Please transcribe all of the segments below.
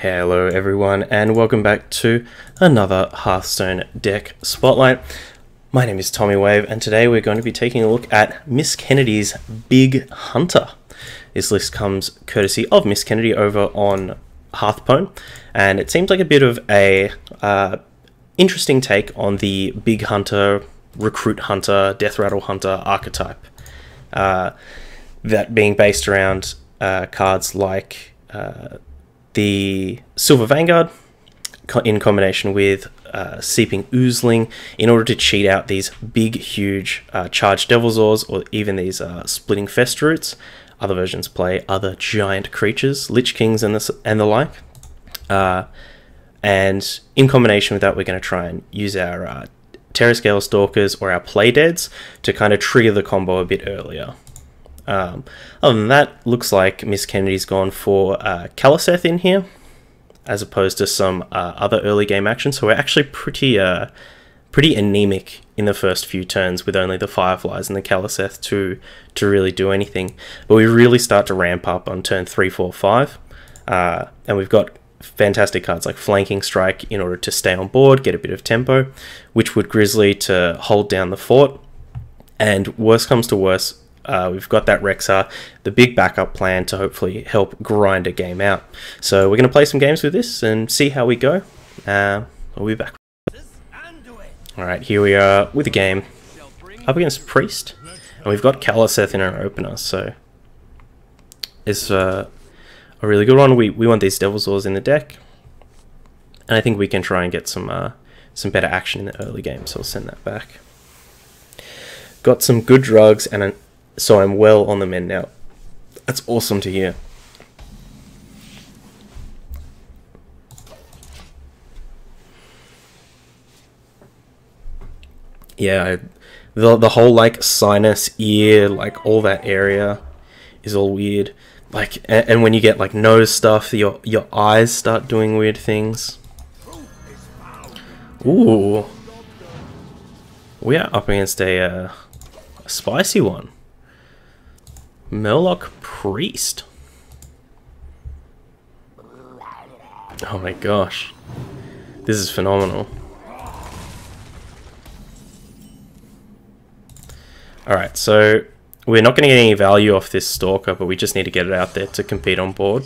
Hello everyone and welcome back to another Hearthstone deck spotlight. My name is Tommy Wave and today we're going to be taking a look at MissKennedy's Big Hunter. This list comes courtesy of Miss Kennedy over on Hearthstone, and it seems like a bit of a interesting take on the Big Hunter, Recruit Hunter, Death Rattle Hunter archetype. That being based around cards like the Silver Vanguard in combination with Seeping Oozling in order to cheat out these big, huge charged Devilsaurs or even these Splitting Fest Roots. Other versions play other giant creatures, Lich Kings and the like. And in combination with that, we're going to try and use our Terrascale Stalkers or our Playdeads to kind of trigger the combo a bit earlier. Other than that, looks like Miss Kennedy's gone for Kaliseth in here, as opposed to some other early game action. So we're actually pretty anemic in the first few turns with only the Fireflies and the Kaliseth to really do anything. But we really start to ramp up on turn 3, 4, 5. And we've got fantastic cards like Flanking Strike in order to stay on board, get a bit of tempo, Witchwood Grizzly to hold down the fort. And worst comes to worst, we've got that Rexar, the big backup plan to hopefully help grind a game out. So we're going to play some games with this and see how we go. We'll be back. Alright, here we are with a game up against Priest. And we've got Kaliseth in our opener, so it's a really good one. We want these Devilsaurs in the deck. And I think we can try and get some better action in the early game, so I'll send that back. Got some good drugs and so I'm well on the mend now. That's awesome to hear. Yeah, the whole like sinus, ear, like all that area is all weird. Like, and when you get like nose stuff, your eyes start doing weird things. Ooh, we are up against a spicy one. Murloc Priest. Oh my gosh. This is phenomenal. Alright, so we're not going to get any value off this Stalker, but we just need to get it out there to compete on board.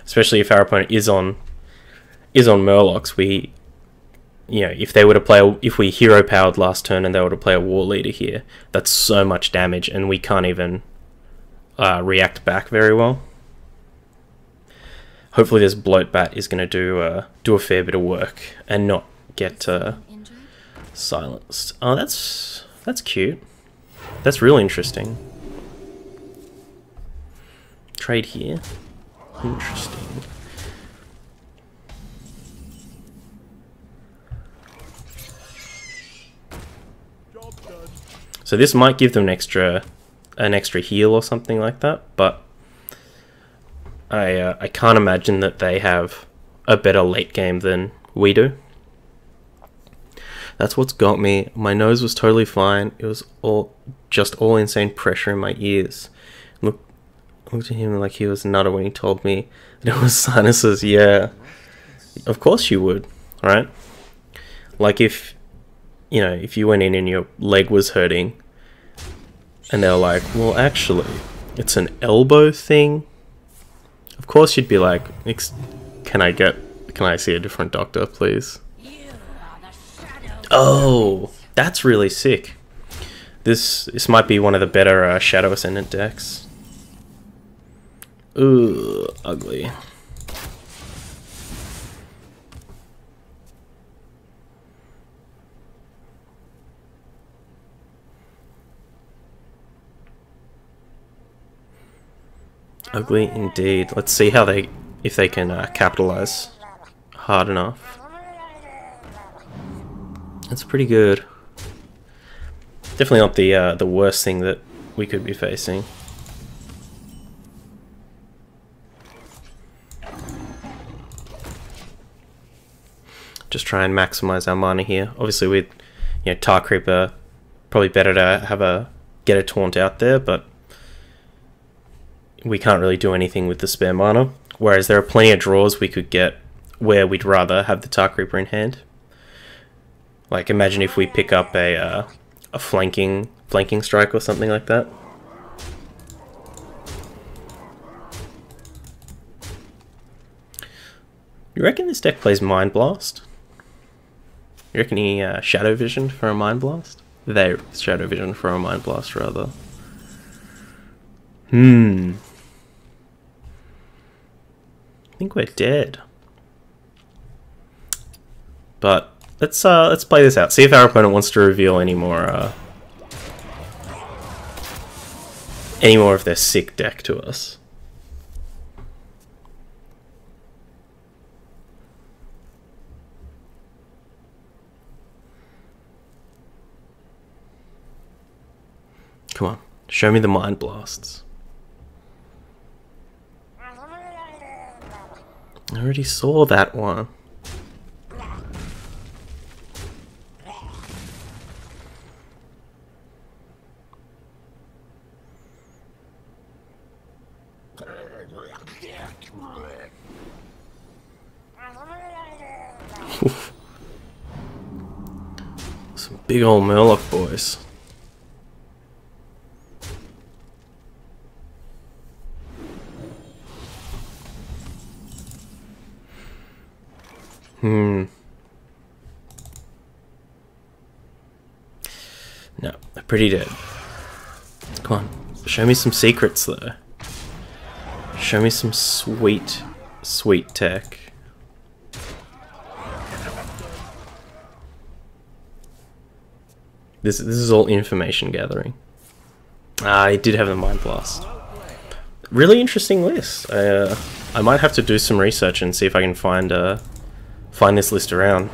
Especially if our opponent is on Murlocs, if they were to play, if we hero powered last turn and they were to play a War Leader here, that's so much damage and we can't even react back very well. Hopefully this Bloat Bat is going to do a fair bit of work and not get silenced. Oh, that's cute. That's real interesting. Trade here. Interesting. So this might give them an extra heal or something like that, but I can't imagine that they have a better late game than we do. That's what's got me. My nose was totally fine. It was just all insane pressure in my ears. Looked at him like he was nutter when he told me that it was sinuses. Yeah, of course you would, right? Like if you went in and your leg was hurting and they're like, well, actually, it's an elbow thing. Of course you'd be like, can I see a different doctor, please? Oh, that's really sick. This might be one of the better Shadow Ascendant decks. Ooh, ugly. Ugly indeed. Let's see how if they can capitalize hard enough. That's pretty good. Definitely not the worst thing that we could be facing. Just try and maximize our mana here. Obviously with Tar Creeper, probably better to have get a taunt out there, but we can't really do anything with the spare mana. Whereas there are plenty of draws we could get where we'd rather have the Tar Creeper in hand. Like imagine if we pick up a flanking strike or something like that. You reckon this deck plays Mind Blast? You reckon he Shadow Visioned for a Mind Blast? They Shadow Vision for a Mind Blast, rather. I think we're dead. But let's play this out. See if our opponent wants to reveal any more of their sick deck to us. Come on, show me the Mind Blasts. I already saw that one. Oof. Some big old Murloc boys. No, they're pretty dead. Come on, show me some secrets though. Show me some sweet, sweet tech. This is all information gathering. I did have the Mind Blast. Really interesting list. I might have to do some research and see if I can find this list around.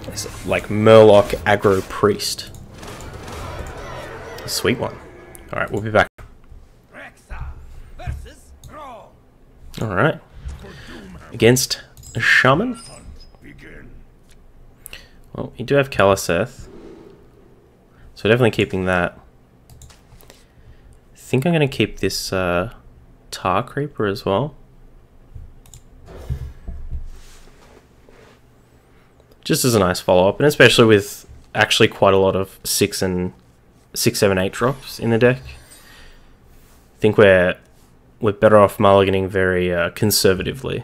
It's like Murloc Aggro Priest. A sweet one. Alright, we'll be back. Alright. Against a Shaman. Well, you do have Kaliseth. So definitely keeping that. I think I'm going to keep this Tar Creeper as well. Just as a nice follow-up, and especially with actually quite a lot of 6 and 6, 7, 8 drops in the deck. I think we're better off mulliganing very conservatively.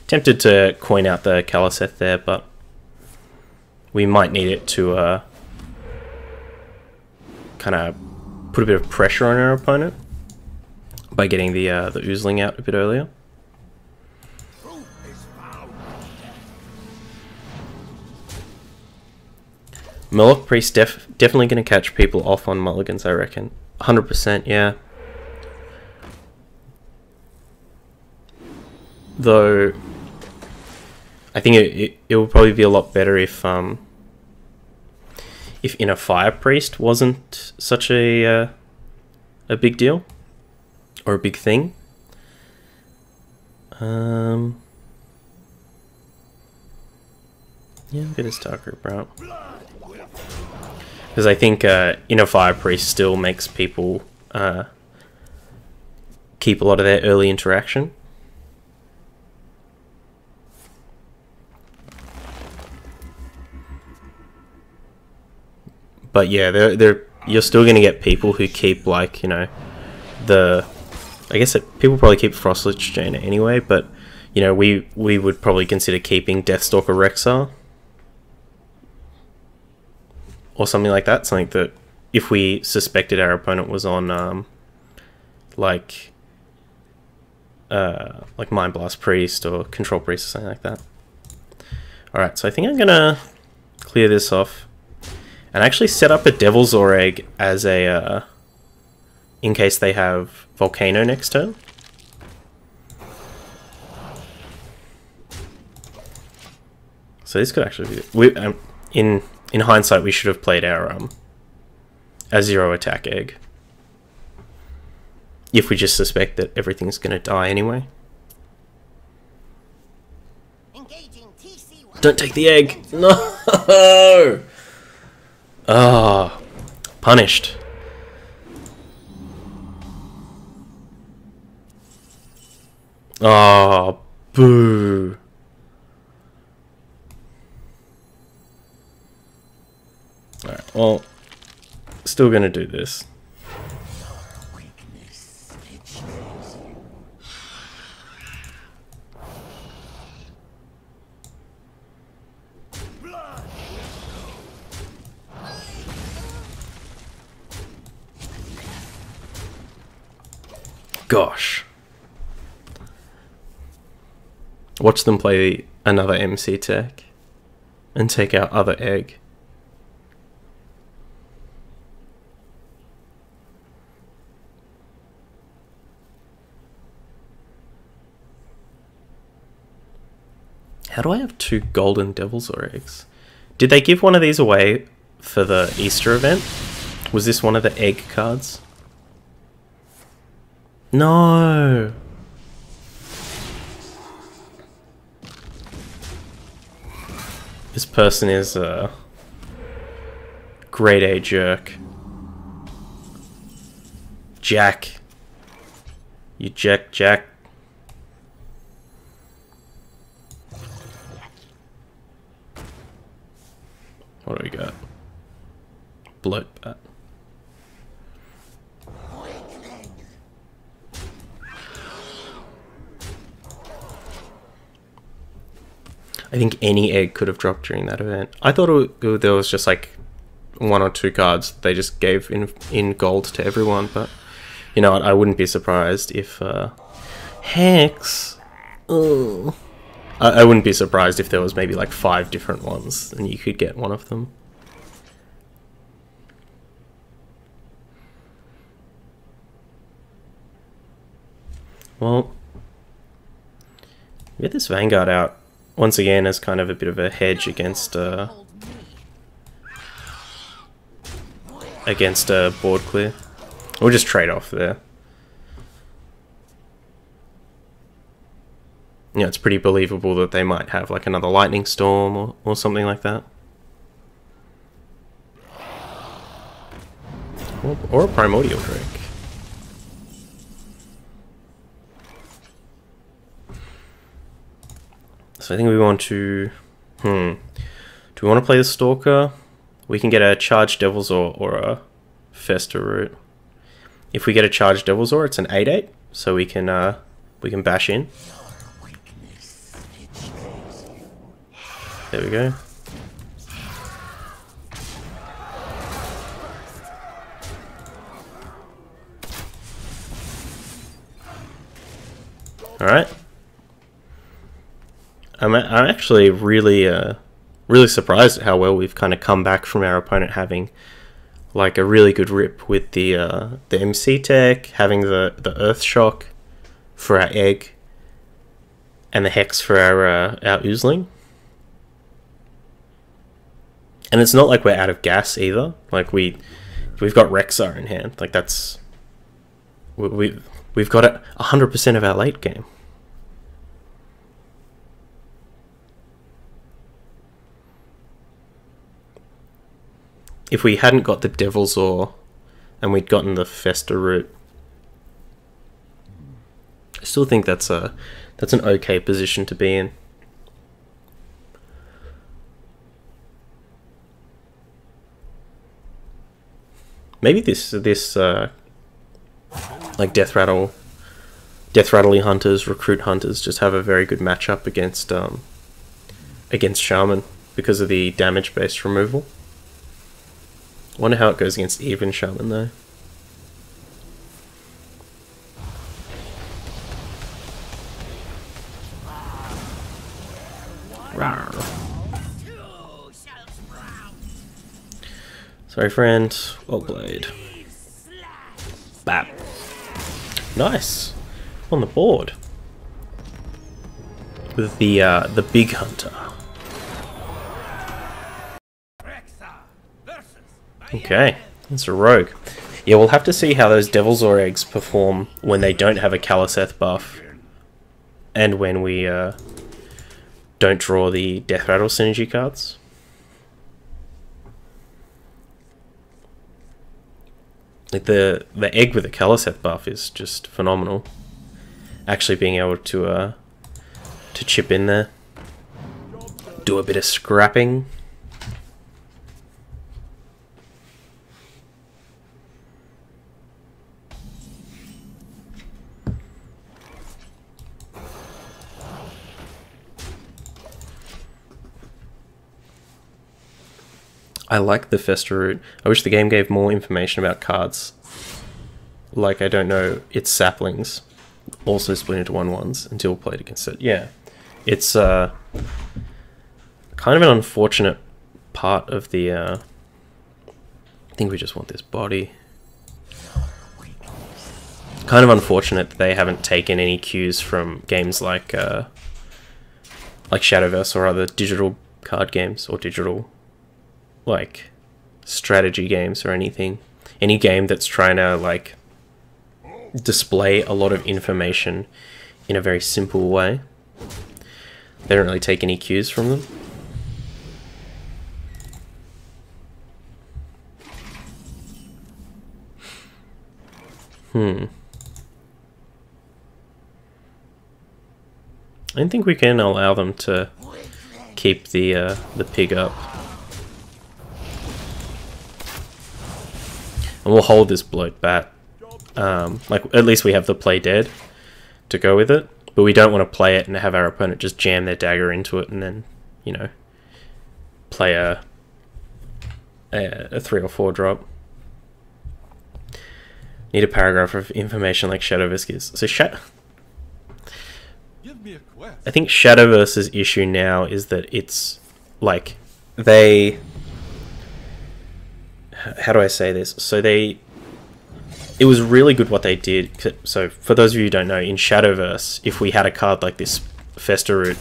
Tempted to coin out the Kaliseth there, but we might need it to kind of put a bit of pressure on our opponent by getting the Oozling out a bit earlier. Murloc Priest definitely going to catch people off on mulligans, I reckon. 100%, yeah. Though I think it would probably be a lot better if Inner Fire Priest wasn't such a big deal or a big thing. Yeah, look at this Tar Creeper out. Because I think Inner Fire Priest still makes people keep a lot of their early interaction. But yeah, you're still going to get people who keep, like, you know, I guess people probably keep Frostlich Jaina anyway, but, you know, we would probably consider keeping Deathstalker Rexar. Or something like that. Something that, if we suspected our opponent was on, like Mind Blast Priest or Control Priest or something like that. Alright, so I think I'm going to clear this off. And actually set up a Devil's Ore Egg as a, in case they have Volcano next turn. So this could actually be... in hindsight, we should have played our 0 attack egg. If we just suspect that everything's going to die anyway. Don't take the egg! No! Ah, punished. Oh, boo. Alright, well, still gonna do this. Gosh. Watch them play another MC tech and take our other egg. How do I have 2 golden Devilsaur eggs? Did they give one of these away for the Easter event? Was this one of the egg cards? No! This person is a grade A jerk. Jack. You Jack. What do we got? Bloat bat. I think any egg could have dropped during that event. I thought there was just like 1 or 2 cards they just gave in gold to everyone, but you know what, I wouldn't be surprised if Hex. Oh. I wouldn't be surprised if there was maybe like 5 different ones and you could get one of them. Well, get this Vanguard out once again as kind of a bit of a hedge against a board clear. We'll just trade off there. You know, it's pretty believable that they might have like another lightning storm or something like that. Or a primordial drake. So I think we want to... Do we want to play the Stalker? We can get a charged Devilsaur or a Fester Root. If we get a charged Devilsaur, it's an 8/8, so we can bash in. There we go. All right. I'm actually really surprised at how well we've kind of come back from our opponent having like a really good rip with the MC tech, having the Earth Shock for our egg, and the Hex for our Oozling. And it's not like we're out of gas either. Like we've got Rexar in hand. Like that's we've got 100% of our late game. If we hadn't got the Devilsaur and we'd gotten the Fester Root, I still think that's an okay position to be in. Maybe this like Death Rattly hunters, Recruit hunters just have a very good matchup against Shaman because of the damage based removal. Wonder how it goes against even Shaman though. Rawr. Sorry friend, well played. Bap. Nice. On the board. With the big hunter. Okay, that's a rogue. Yeah, we'll have to see how those Devilsaur eggs perform when they don't have a Caliseth buff, and when we don't draw the Death Rattle synergy cards. Like the egg with the Kalaseth buff is just phenomenal. Actually being able to chip in there, do a bit of scrapping. I like the Fester route. I wish the game gave more information about cards. Like, I don't know, its saplings also split into 1/1s until played against it. Yeah, it's kind of an unfortunate part of the... I think we just want this body. Kind of unfortunate that they haven't taken any cues from games like Shadowverse or other digital card games or digital like strategy games or anything. Any game that's trying to like display a lot of information in a very simple way. They don't really take any cues from them. I don't think we can allow them to keep the pig up. And we'll hold this bloat bat. Like, at least we have the play dead to go with it. But we don't want to play it and have our opponent just jam their dagger into it and then, you know, play a 3 or 4 drop. Need a paragraph of information like Shadowverse gives. So I think Shadowverse's issue now is that it's like they... How do I say this? So it was really good what they did. So for those of you who don't know, in Shadowverse, if we had a card like this Fester route,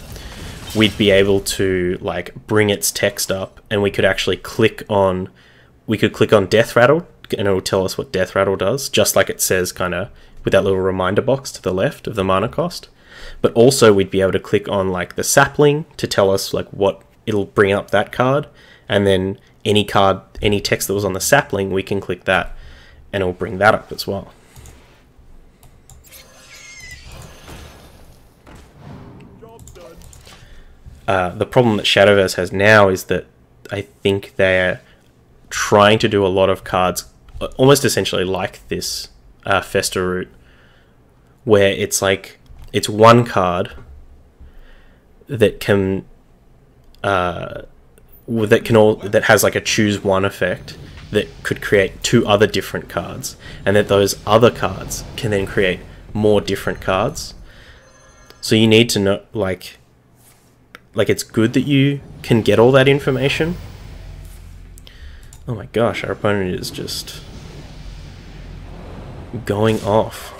we'd be able to like bring its text up, and we could actually click on Death Rattle, and it will tell us what Death Rattle does, just like it says kind of with that little reminder box to the left of the mana cost. But also we'd be able to click on like the sapling to tell us like what it'll bring up that card, and then any text that was on the sapling, we can click that and it'll bring that up as well. The problem that Shadowverse has now is that I think they're trying to do a lot of cards almost essentially like this Fester route, where it's like it's one card that can that has like a choose one effect that could create 2 other different cards, and that those other cards can then create more different cards. So you need to know, like it's good that you can get all that information. Oh my gosh, our opponent is just going off.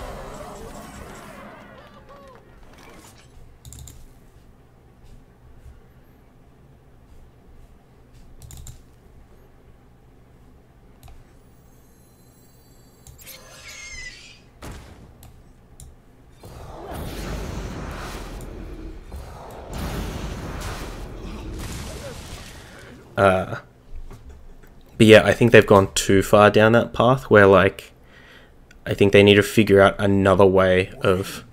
But yeah, I think they've gone too far down that path where, like, I think they need to figure out another way of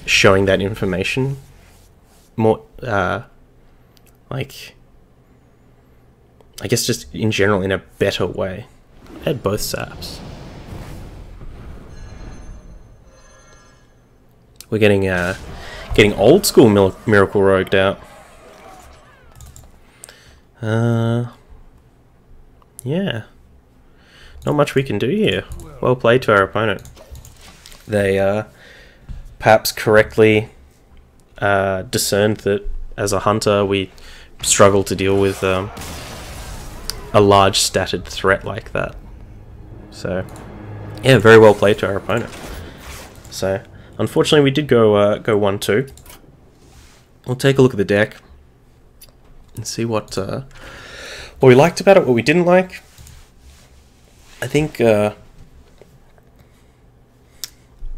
showing that information more, like, I guess just in general in a better way. I had both saps. We're getting old school Miracle Rogued out. Yeah. Not much we can do here. Well played to our opponent. They perhaps correctly discerned that as a hunter we struggle to deal with a large statted threat like that. So yeah, very well played to our opponent. So unfortunately we did go 1-2. We'll take a look at the deck and see what we liked about it, what we didn't like. I think the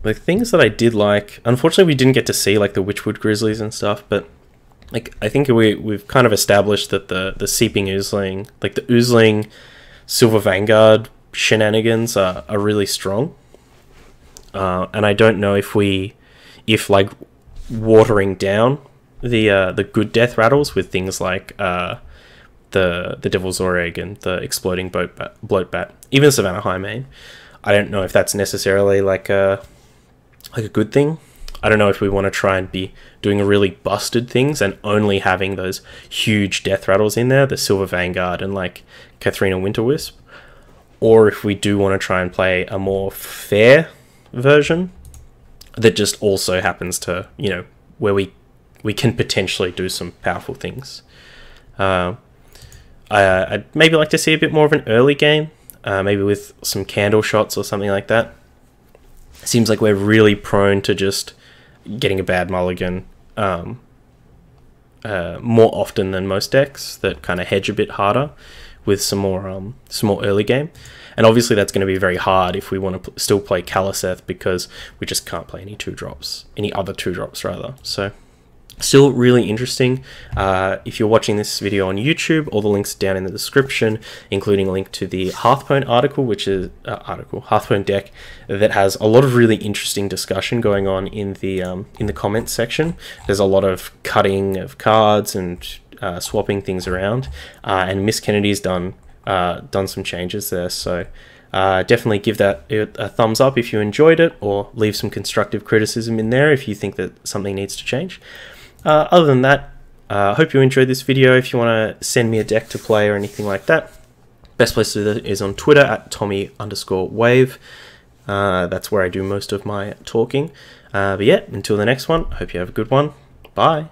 the things that I did like, unfortunately we didn't get to see like the Witchwood Grizzlies and stuff, but like I think we've kind of established that the Seeping Oozling, like the Oozling Silver Vanguard shenanigans are really strong. And I don't know if like watering down the good death rattles with things like the Devil's Oar Egg and the Exploding Bloat Bat, even Savannah Highmane, I don't know if that's necessarily like a good thing. I don't know if we want to try and be doing really busted things and only having those huge death rattles in there, the Silver Vanguard and like Katharina Winterwisp, or if we do want to try and play a more fair version that just also happens to, you know, where we can potentially do some powerful things. I'd maybe like to see a bit more of an early game, maybe with some candle shots or something like that. Seems like we're really prone to just getting a bad mulligan more often than most decks that kind of hedge a bit harder with some more early game. And obviously that's going to be very hard if we want to still play Kaliseth, because we just can't play any other 2-drops rather. So still really interesting. If you're watching this video on YouTube, all the links are down in the description, including a link to the Hearthstone article, which is Hearthstone deck that has a lot of really interesting discussion going on in the comments section. There's a lot of cutting of cards and swapping things around, and MissKennedy's done some changes there. So definitely give that a thumbs up if you enjoyed it, or leave some constructive criticism in there if you think that something needs to change. Other than that, I hope you enjoyed this video. If you want to send me a deck to play or anything like that, best place to do that is on Twitter at Tommy_Wave. That's where I do most of my talking. But yeah, until the next one, I hope you have a good one. Bye.